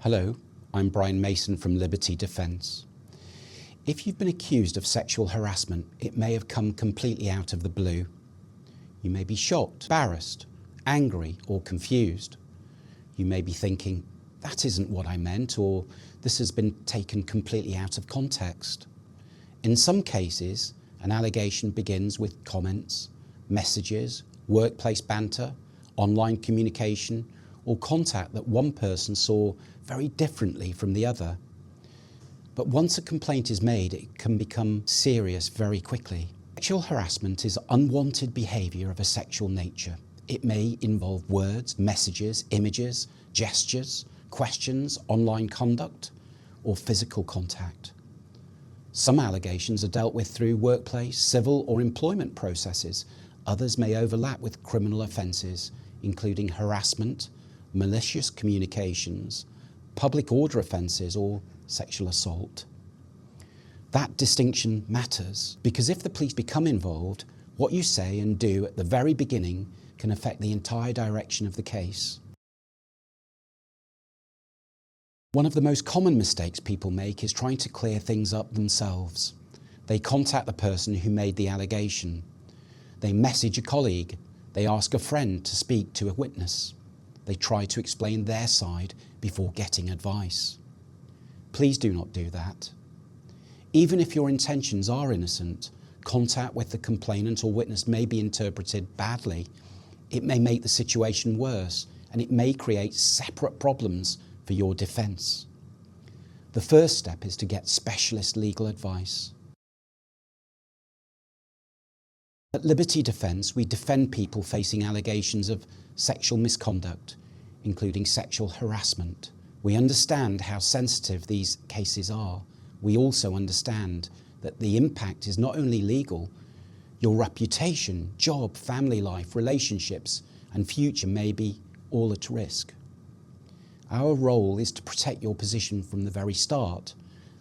Hello, I'm Brian Mason from Liberty Defence. If you've been accused of sexual harassment, it may have come completely out of the blue. You may be shocked, embarrassed, angry or confused. You may be thinking, that isn't what I meant, or this has been taken completely out of context. In some cases, an allegation begins with comments, messages, workplace banter, online communication, or contact that one person saw very differently from the other. But once a complaint is made, it can become serious very quickly. Sexual harassment is unwanted behaviour of a sexual nature. It may involve words, messages, images, gestures, questions, online conduct, or physical contact. Some allegations are dealt with through workplace, civil or employment processes. Others may overlap with criminal offences, including harassment, malicious communications, public order offences or sexual assault. That distinction matters because if the police become involved, what you say and do at the very beginning can affect the entire direction of the case. One of the most common mistakes people make is trying to clear things up themselves. They contact the person who made the allegation. They message a colleague. They ask a friend to speak to a witness. They try to explain their side before getting advice. Please do not do that. Even if your intentions are innocent, contact with the complainant or witness may be interpreted badly. It may make the situation worse, and it may create separate problems for your defence. The first step is to get specialist legal advice. At Liberty Defence, we defend people facing allegations of sexual misconduct, including sexual harassment. We understand how sensitive these cases are. We also understand that the impact is not only legal, your reputation, job, family life, relationships, and future may be all at risk. Our role is to protect your position from the very start.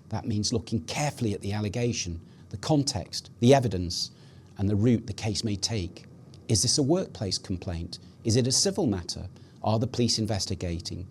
That means looking carefully at the allegation, the context, the evidence, and the route the case may take. Is this a workplace complaint? Is it a civil matter? Are the police investigating?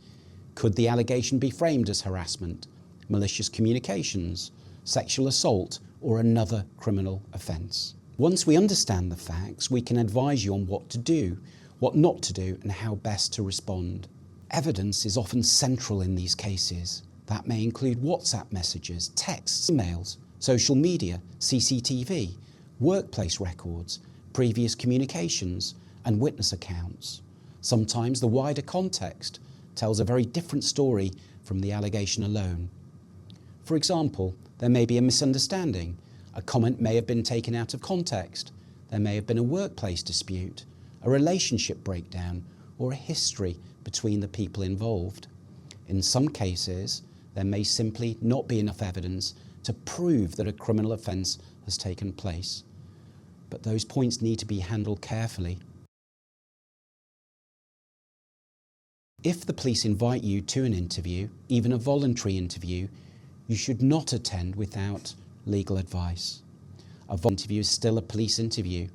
Could the allegation be framed as harassment, malicious communications, sexual assault, or another criminal offence? Once we understand the facts, we can advise you on what to do, what not to do, and how best to respond. Evidence is often central in these cases. That may include WhatsApp messages, texts, emails, social media, CCTV, workplace records, previous communications, and witness accounts. Sometimes the wider context tells a very different story from the allegation alone. For example, there may be a misunderstanding. A comment may have been taken out of context. There may have been a workplace dispute, a relationship breakdown, or a history between the people involved. In some cases, there may simply not be enough evidence to prove that a criminal offence has taken place. But those points need to be handled carefully. If the police invite you to an interview, even a voluntary interview, you should not attend without legal advice. A voluntary interview is still a police interview.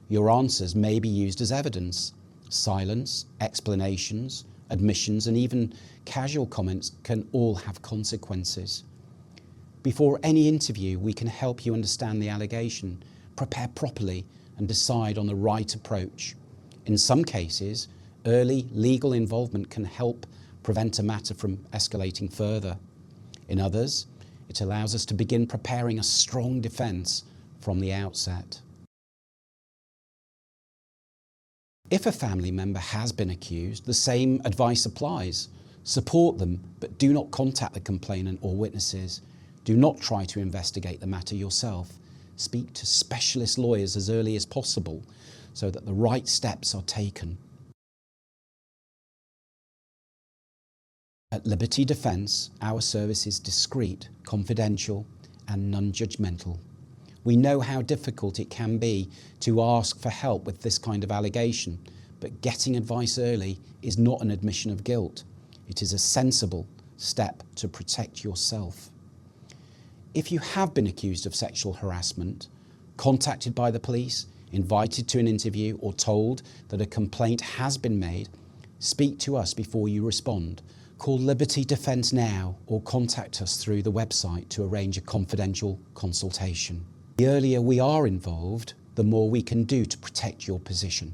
Your answers may be used as evidence. Silence, explanations, admissions, and even casual comments can all have consequences. Before any interview, we can help you understand the allegation, prepare properly, and decide on the right approach. In some cases, early legal involvement can help prevent a matter from escalating further. In others, it allows us to begin preparing a strong defence from the outset. If a family member has been accused, the same advice applies. Support them, but do not contact the complainant or witnesses. Do not try to investigate the matter yourself. Speak to specialist lawyers as early as possible so that the right steps are taken. At Liberty Defence, our service is discreet, confidential, and non-judgmental. We know how difficult it can be to ask for help with this kind of allegation, but getting advice early is not an admission of guilt. It is a sensible step to protect yourself. If you have been accused of sexual harassment, contacted by the police, invited to an interview, or told that a complaint has been made, speak to us before you respond. Call Liberty Defence now or contact us through the website to arrange a confidential consultation. The earlier we are involved, the more we can do to protect your position.